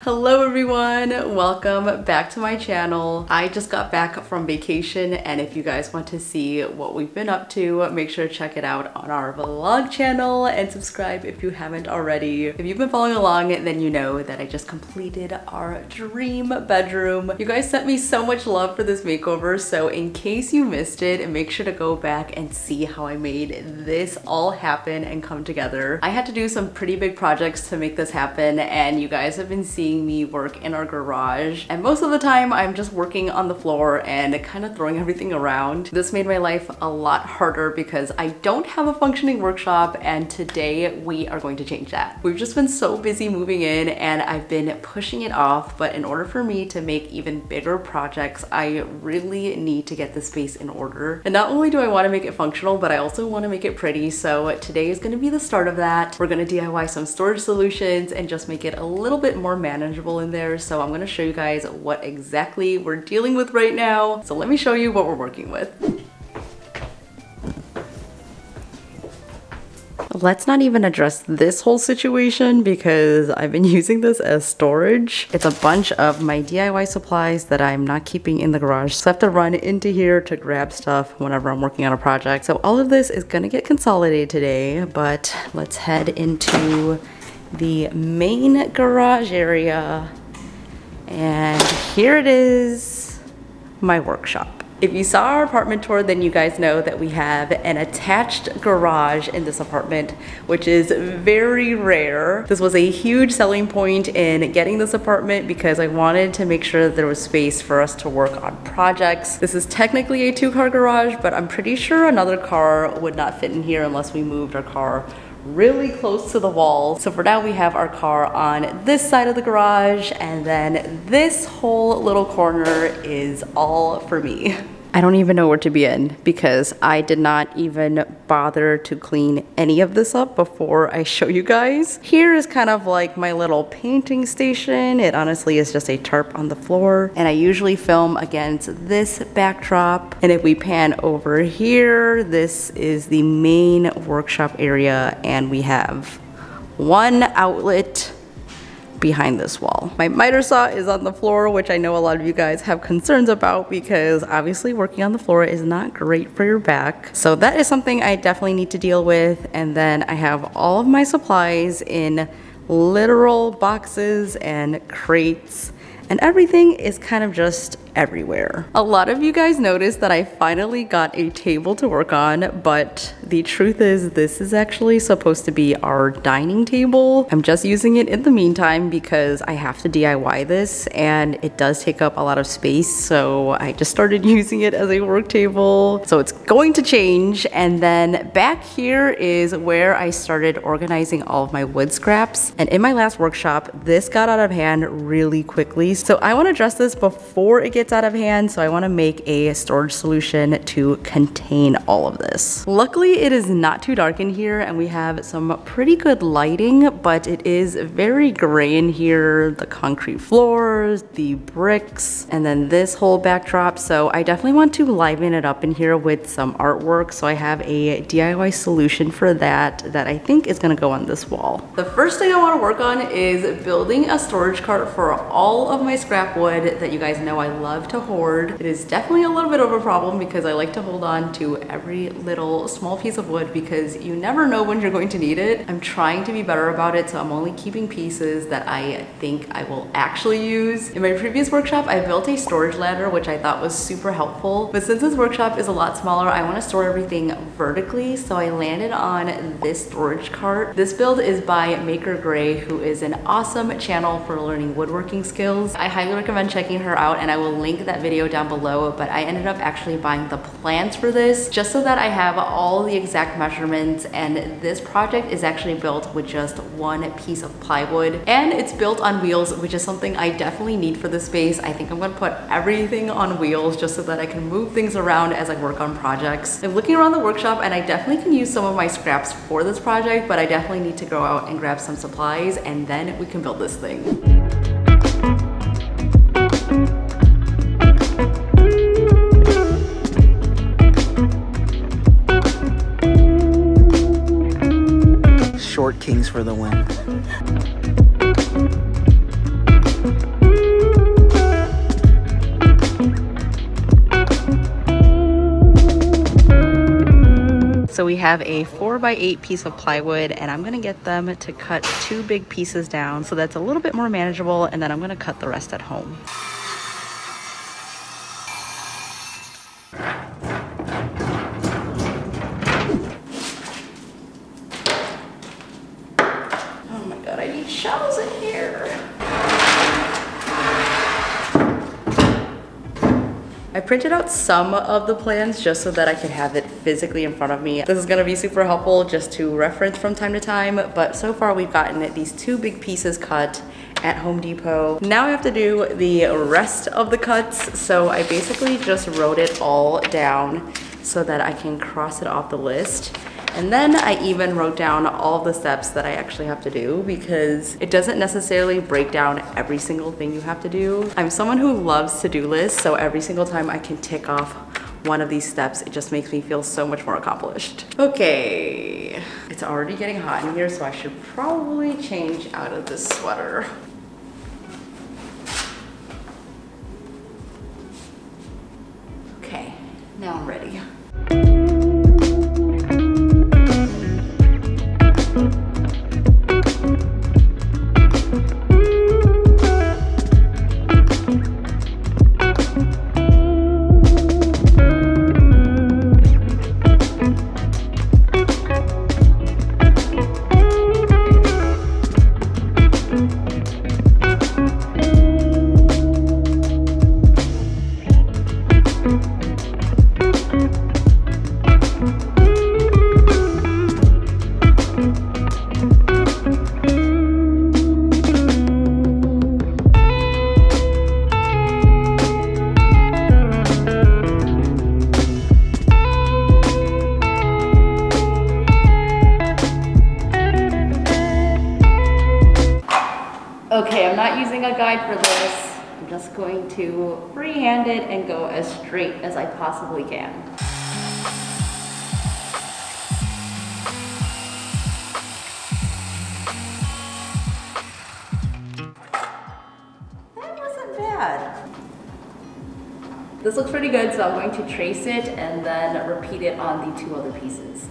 Hello everyone, welcome back to my channel. I just got back from vacation, and if you guys want to see what we've been up to, make sure to check it out on our vlog channel and subscribe if you haven't already. If you've been following along, then you know that I just completed our dream bedroom. You guys sent me so much love for this makeover, so in case you missed it, make sure to go back and see how I made this all happen and come together. I had to do some pretty big projects to make this happen, and you guys have been seeing me work in our garage, and most of the time I'm just working on the floor and kind of throwing everything around. This made my life a lot harder because I don't have a functioning workshop, and today we are going to change that. We've just been so busy moving in and I've been pushing it off, but in order for me to make even bigger projects, I really need to get the space in order. And not only do I want to make it functional, but I also want to make it pretty, so today is going to be the start of that. We're going to DIY some storage solutions and just make it a little bit more manageable in there. So I'm going to show you guys what exactly we're dealing with right now. So let me show you what we're working with. Let's not even address this whole situation because I've been using this as storage. It's a bunch of my DIY supplies that I'm not keeping in the garage, so I have to run into here to grab stuff whenever I'm working on a project. So all of this is gonna get consolidated today, but let's head into the main garage area, and here it is, my workshop. If you saw our apartment tour, then you guys know that we have an attached garage in this apartment, which is very rare. This was a huge selling point in getting this apartment because I wanted to make sure that there was space for us to work on projects. This is technically a 2-car garage, but I'm pretty sure another car would not fit in here unless we moved our car really close to the wall. So for now we have our car on this side of the garage, and then this whole little corner is all for me. I don't even know where to begin because I did not even bother to clean any of this up before I show you guys. Here is kind of like my little painting station. It honestly is just a tarp on the floor, and I usually film against this backdrop. And if we pan over here, this is the main workshop area, and we have one outlet behind this wall. My miter saw is on the floor, which I know a lot of you guys have concerns about because obviously working on the floor is not great for your back. So that is something I definitely need to deal with. And then I have all of my supplies in literal boxes and crates, and everything is kind of just everywhere. A lot of you guys noticed that I finally got a table to work on, but the truth is this is actually supposed to be our dining table. I'm just using it in the meantime because I have to DIY this and it does take up a lot of space, so I just started using it as a work table. So it's going to change. And then back here is where I started organizing all of my wood scraps, and in my last workshop this got out of hand really quickly, so I want to address this before it gets out of hand. So I want to make a storage solution to contain all of this. Luckily it is not too dark in here and we have some pretty good lighting, but it is very gray in here. The concrete floors, the bricks, and then this whole backdrop. So I definitely want to liven it up in here with some artwork. So I have a DIY solution for that I think is going to go on this wall. The first thing I want to work on is building a storage cart for all of my scrap wood that you guys know I love to hoard. It is definitely a little bit of a problem because I like to hold on to every little small piece of wood because you never know when you're going to need it. I'm trying to be better about it, so I'm only keeping pieces that I think I will actually use. In my previous workshop, I built a storage ladder, which I thought was super helpful, but since this workshop is a lot smaller, I want to store everything vertically, so I landed on this storage cart. This build is by Maker Gray, who is an awesome channel for learning woodworking skills. I highly recommend checking her out, and I will link that video down below, but I ended up actually buying the plans for this just so that I have all the exact measurements, and this project is actually built with just one piece of plywood, and it's built on wheels, which is something I definitely need for this space. I think I'm going to put everything on wheels just so that I can move things around as I work on projects. I'm looking around the workshop and I definitely can use some of my scraps for this project, but I definitely need to go out and grab some supplies and then we can build this thing. Short kings for the win. So we have a 4x8 piece of plywood, and I'm gonna get them to cut 2 big pieces down so that's a little bit more manageable, and then I'm gonna cut the rest at home. Oh my god, I need shelves in here. I printed out some of the plans just so that I could have it physically in front of me. This is gonna be super helpful just to reference from time to time, but so far we've gotten these 2 big pieces cut at Home Depot. Now I have to do the rest of the cuts, so I basically just wrote it all down so that I can cross it off the list. And then I even wrote down all of the steps that I actually have to do, because it doesn't necessarily break down every single thing you have to do. I'm someone who loves to-do lists, so every single time I can tick off one of these steps, it just makes me feel so much more accomplished. Okay, it's already getting hot in here, so I should probably change out of this sweater. Okay, now I'm ready. Okay, I'm not using a guide for this. I'm just going to freehand it and go as straight as I possibly can. That wasn't bad. This looks pretty good, so I'm going to trace it and then repeat it on the 2 other pieces.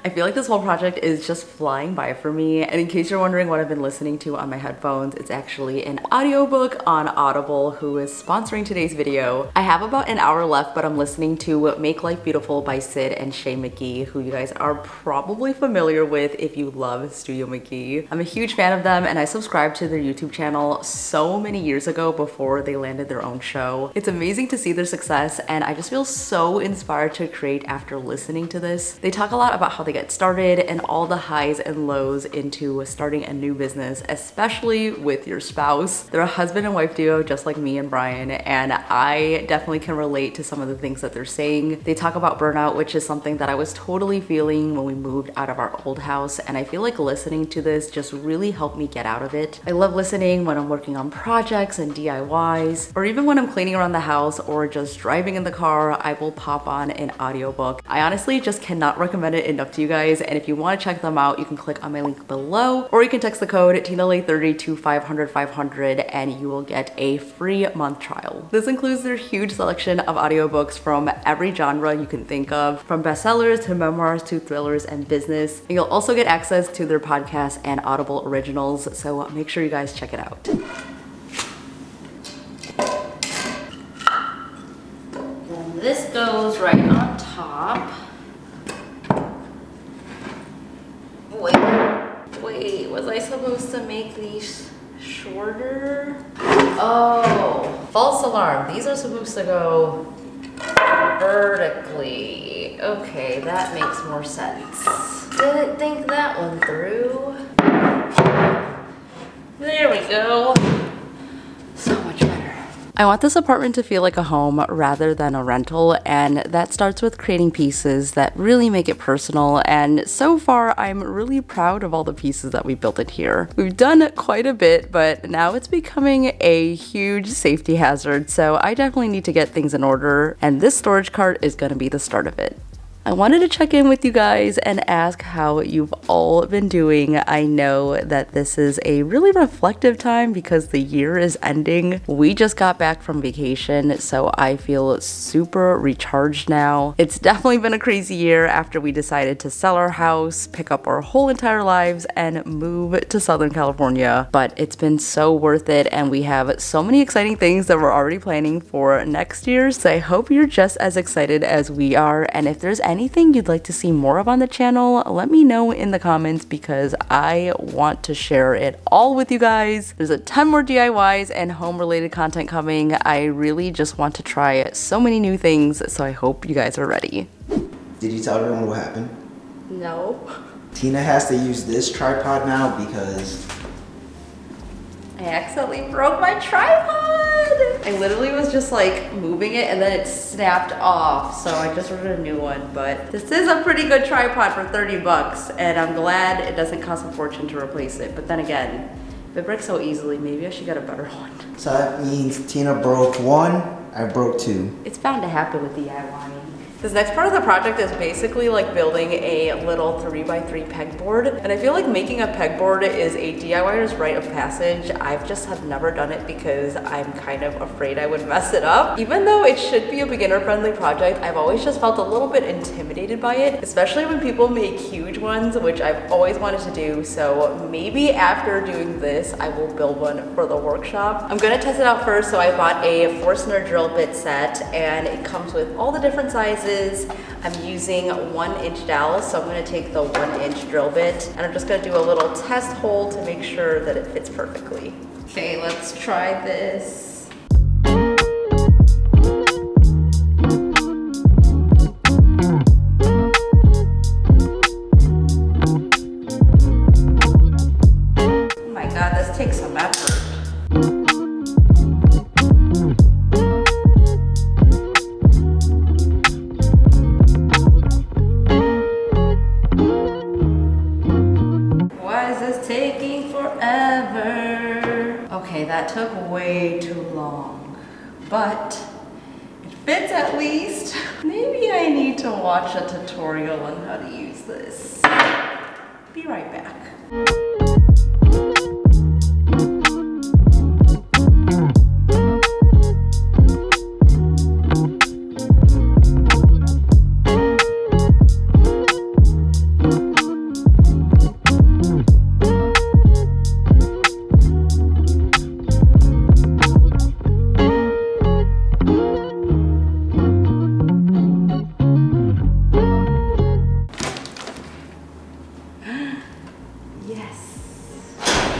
I feel like this whole project is just flying by for me, and in case you're wondering what I've been listening to on my headphones, it's actually an audiobook on Audible, who is sponsoring today's video. I have about an hour left, but I'm listening to Make Life Beautiful by Sid and Shay McGee, who you guys are probably familiar with if you love Studio McGee. I'm a huge fan of them, and I subscribed to their YouTube channel so many years ago before they landed their own show. It's amazing to see their success, and I just feel so inspired to create after listening to this. They talk a lot about how they get started and all the highs and lows into starting a new business, especially with your spouse. They're a husband and wife duo just like me and Brian, and I definitely can relate to some of the things that they're saying. They talk about burnout, which is something that I was totally feeling when we moved out of our old house, and I feel like listening to this just really helped me get out of it. I love listening when I'm working on projects and DIYs, or even when I'm cleaning around the house or just driving in the car, I will pop on an audiobook. I honestly just cannot recommend it enough to you guys, and if you want to check them out, you can click on my link below, or you can text the code TinaLay30 to 500 and you will get a free month trial. This includes their huge selection of audiobooks from every genre you can think of, from bestsellers to memoirs to thrillers and business. And you'll also get access to their podcast and Audible originals, so make sure you guys check it out. And this goes right on top. Wait, was I supposed to make these shorter? Oh, false alarm. These are supposed to go vertically. Okay, that makes more sense. Didn't think that one through. There we go. So much better. I want this apartment to feel like a home rather than a rental, and that starts with creating pieces that really make it personal, and so far I'm really proud of all the pieces that we built in here. We've done quite a bit, but now it's becoming a huge safety hazard, so I definitely need to get things in order, and this storage cart is going to be the start of it. I wanted to check in with you guys and ask how you've all been doing. I know that this is a really reflective time because the year is ending. We just got back from vacation, so I feel super recharged now. It's definitely been a crazy year after we decided to sell our house, pick up our whole entire lives, and move to Southern California. But it's been so worth it, and we have so many exciting things that we're already planning for next year, so I hope you're just as excited as we are. And if there's anything you'd like to see more of on the channel, let me know in the comments because I want to share it all with you guys. There's a ton more DIYs and home related content coming. I really just want to try so many new things, so I hope you guys are ready. Did you tell everyone what happened? No. Tina has to use this tripod now because I accidentally broke my tripod. I literally was just like moving it and then it snapped off, so I just ordered a new one. But this is a pretty good tripod for 30 bucks, and I'm glad it doesn't cost a fortune to replace it. But then again, if it breaks so easily, maybe I should get a better one. So that means Tina broke one, I broke two. It's bound to happen with DIY. This next part of the project is basically like building a little 3x3 pegboard, and I feel like making a pegboard is a DIYer's rite of passage. I've just have never done it because I'm kind of afraid I would mess it up. Even though it should be a beginner-friendly project, I've always just felt a little bit intimidated by it, especially when people make huge ones, which I've always wanted to do. So maybe after doing this, I will build one for the workshop. I'm gonna test it out first, so I bought a Forstner drill bit set, and it comes with all the different sizes. I'm using 1-inch dowels, so I'm going to take the 1-inch drill bit and I'm just going to do a little test hole to make sure that it fits perfectly. Okay, let's try this. Oh my god, this takes some effort. Okay, that took way too long, but it fits at least. Maybe I need to watch a tutorial on how to use this. Be right back.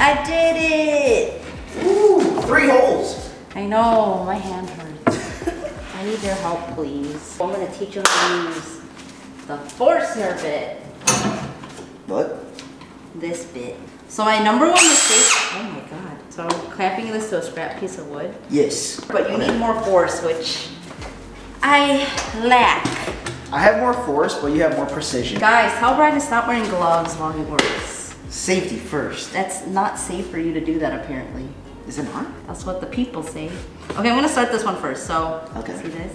I did it! Ooh, 3 holes! I know, my hand hurts. I need your help, please. I'm gonna teach you how to use the Forstner bit. What? This bit. So my number one mistake, oh my god. So I'm clamping this to a scrap piece of wood. Yes. But you need more force, which I lack. I have more force, but you have more precision. Guys, tell Brian to stop wearing gloves while he works. Safety first. That's not safe for you to do that, apparently. Is it not? That's what the people say. Okay, I'm gonna start this one first, so okay. See this?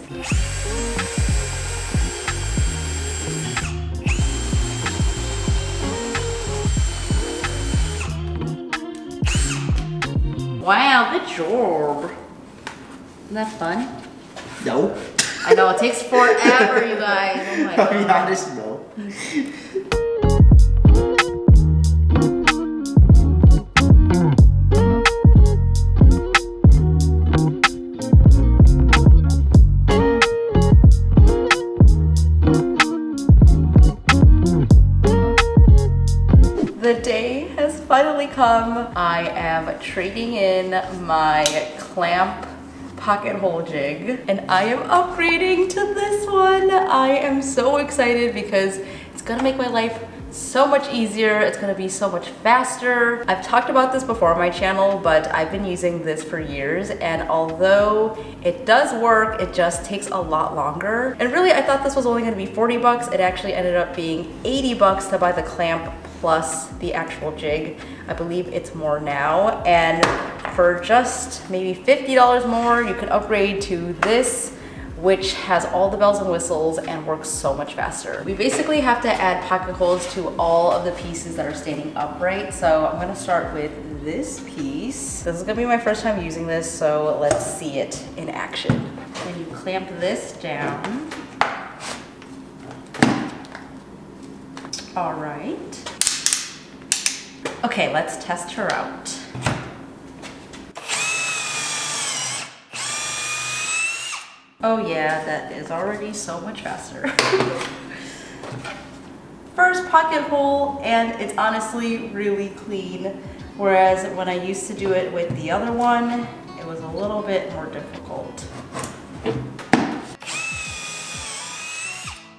Wow, good job. Isn't that fun? No. I know, it takes forever, you guys. Oh my god. I'll be honest, no. The day has finally come. I am trading in my clamp pocket hole jig and I am upgrading to this one. I am so excited because it's gonna make my life so much easier. It's gonna be so much faster. I've talked about this before on my channel, but I've been using this for years, and although it does work, it just takes a lot longer. And really, I thought this was only gonna be 40 bucks. It actually ended up being 80 bucks to buy the clamp plus the actual jig. I believe it's more now. And for just maybe $50 more, you can upgrade to this, which has all the bells and whistles and works so much faster. We basically have to add pocket holes to all of the pieces that are standing upright. So I'm gonna start with this piece. This is gonna be my first time using this, so let's see it in action. And you clamp this down. All right. Okay, let's test her out. Oh yeah, that is already so much faster. First pocket hole, and it's honestly really clean. Whereas when I used to do it with the other one, it was a little bit more difficult.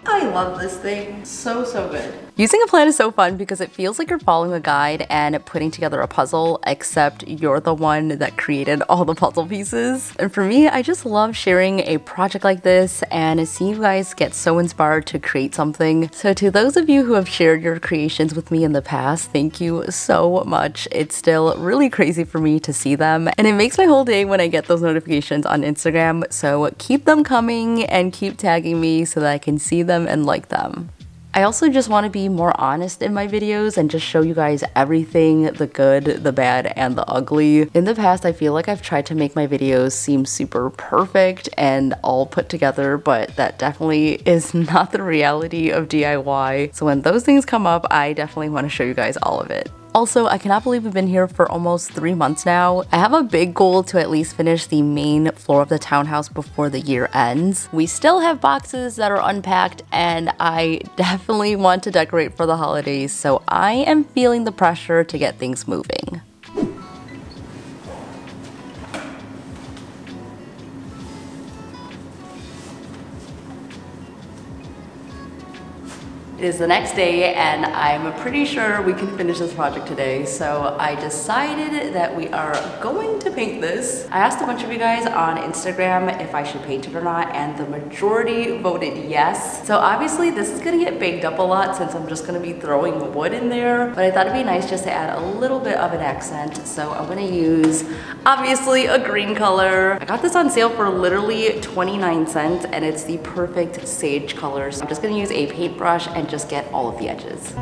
I love this thing. So good. Using a plan is so fun because it feels like you're following a guide and putting together a puzzle, except you're the one that created all the puzzle pieces. And for me, I just love sharing a project like this and seeing you guys get so inspired to create something. So to those of you who have shared your creations with me in the past, thank you so much. It's still really crazy for me to see them, and it makes my whole day when I get those notifications on Instagram. So keep them coming and keep tagging me so that I can see them and like them. I also just want to be more honest in my videos and just show you guys everything, the good, the bad, and the ugly. In the past, I feel like I've tried to make my videos seem super perfect and all put together, but that definitely is not the reality of DIY. So when those things come up, I definitely want to show you guys all of it. Also, I cannot believe we've been here for almost 3 months now. I have a big goal to at least finish the main floor of the townhouse before the year ends. We still have boxes that are unpacked, and I definitely want to decorate for the holidays, so I am feeling the pressure to get things moving. It is the next day, and I'm pretty sure we can finish this project today. So I decided that we are going to paint this. I asked a bunch of you guys on Instagram if I should paint it or not, and the majority voted yes. So obviously this is gonna get baked up a lot since I'm just gonna be throwing wood in there, but I thought it'd be nice just to add a little bit of an accent. So I'm gonna use, obviously, a green color. I got this on sale for literally 29 cents, and it's the perfect sage color. So I'm just gonna use a paintbrush and just get all of the edges.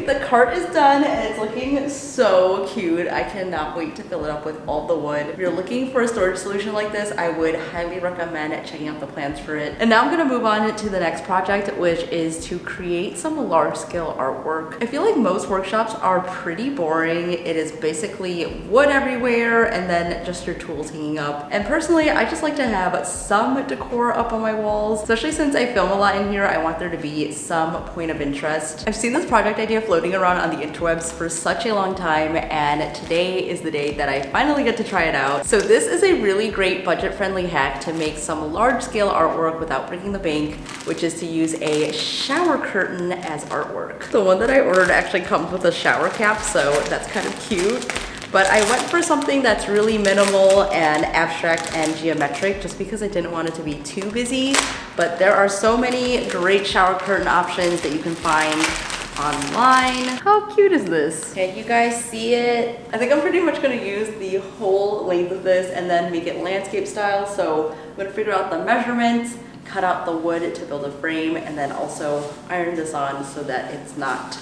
The cart is done and it's looking so cute. I cannot wait to fill it up with all the wood. If you're looking for a storage solution like this, I would highly recommend checking out the plans for it. And now I'm gonna move on to the next project, which is to create some large scale artwork. I feel like most workshops are pretty boring. It is basically wood everywhere and then just your tools hanging up. And personally, I just like to have some decor up on my walls, especially since I film a lot in here. I want there to be some point of interest. I've seen this project idea floating around on the interwebs for such a long time, and today is the day that I finally get to try it out. So this is a really great budget-friendly hack to make some large-scale artwork without breaking the bank, which is to use a shower curtain as artwork. The one that I ordered actually comes with a shower cap, so that's kind of cute. But I went for something that's really minimal and abstract and geometric just because I didn't want it to be too busy. But there are so many great shower curtain options that you can find online. How cute is this? Can you guys see it? I think I'm pretty much gonna use the whole length of this and then make it landscape style. So I'm gonna figure out the measurements, cut out the wood to build a frame, and then also iron this on so that it's not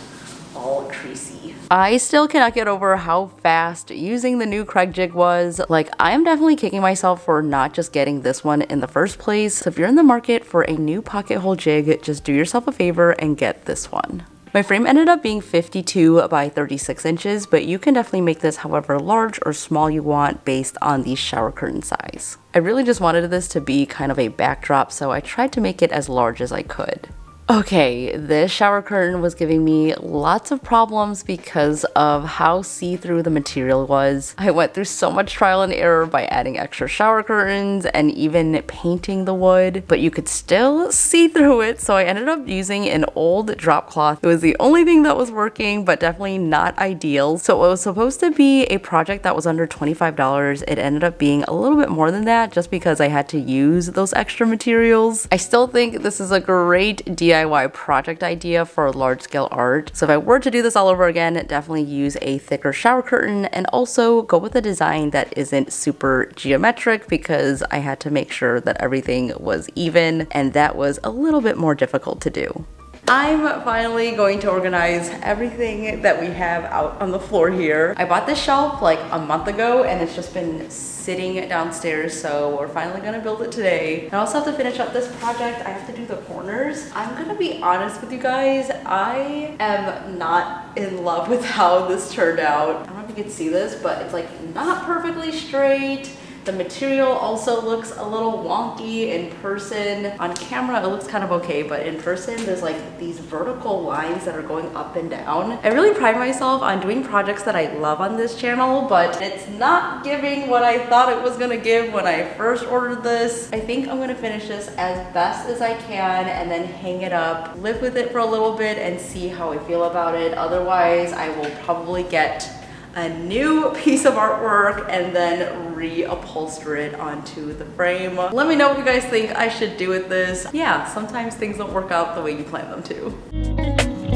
all creasy. I still cannot get over how fast using the new Craig jig was. Like, I am definitely kicking myself for not just getting this one in the first place. So if you're in the market for a new pocket hole jig, just do yourself a favor and get this one. My frame ended up being 52 by 36 inches, but you can definitely make this however large or small you want based on the shower curtain size. I really just wanted this to be kind of a backdrop, so I tried to make it as large as I could. Okay, this shower curtain was giving me lots of problems because of how see-through the material was. I went through so much trial and error by adding extra shower curtains and even painting the wood, but you could still see through it, so I ended up using an old drop cloth. It was the only thing that was working, but definitely not ideal. So it was supposed to be a project that was under $25. It ended up being a little bit more than that just because I had to use those extra materials. I still think this is a great DIY project idea for large-scale art. So if I were to do this all over again, definitely use a thicker shower curtain and also go with a design that isn't super geometric because I had to make sure that everything was even, and that was a little bit more difficult to do. I'm finally going to organize everything that we have out on the floor here. I bought this shelf like a month ago and it's just been sitting downstairs, so we're finally gonna build it today. I also have to finish up this project. I have to do the corners. I'm gonna be honest with you guys, I am not in love with how this turned out. I don't know if you can see this, but it's like not perfectly straight. The material also looks a little wonky in person. On camera, it looks kind of okay, but in person, there's like these vertical lines that are going up and down. I really pride myself on doing projects that I love on this channel, but it's not giving what I thought it was gonna give when I first ordered this. I think I'm gonna finish this as best as I can and then hang it up, live with it for a little bit and see how I feel about it. Otherwise, I will probably get a new piece of artwork and then reupholster it onto the frame. Let me know what you guys think I should do with this. Yeah, sometimes things don't work out the way you plan them to.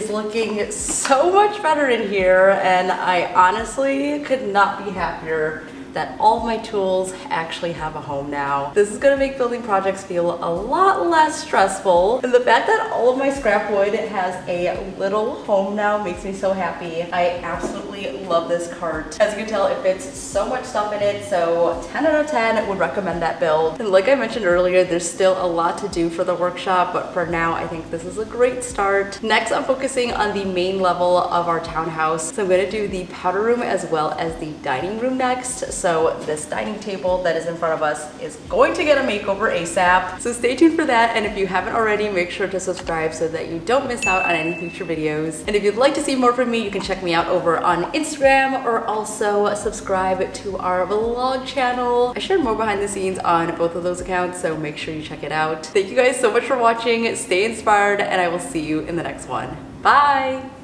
Looking so much better in here, and I honestly could not be happier that all of my tools actually have a home now. This is gonna make building projects feel a lot less stressful, and the fact that all of my scrap wood has a little home now makes me so happy. I absolutely love this cart. As you can tell, it fits so much stuff in it, so 10 out of 10 would recommend that build. And like I mentioned earlier, there's still a lot to do for the workshop, but for now, I think this is a great start. Next, I'm focusing on the main level of our townhouse. So I'm gonna do the powder room as well as the dining room next. So this dining table that is in front of us is going to get a makeover ASAP. So stay tuned for that, and if you haven't already, make sure to subscribe so that you don't miss out on any future videos. And if you'd like to see more from me, you can check me out over on Instagram or also subscribe to our vlog channel. I share more behind the scenes on both of those accounts, so make sure you check it out. Thank you guys so much for watching. Stay inspired, and I will see you in the next one. Bye!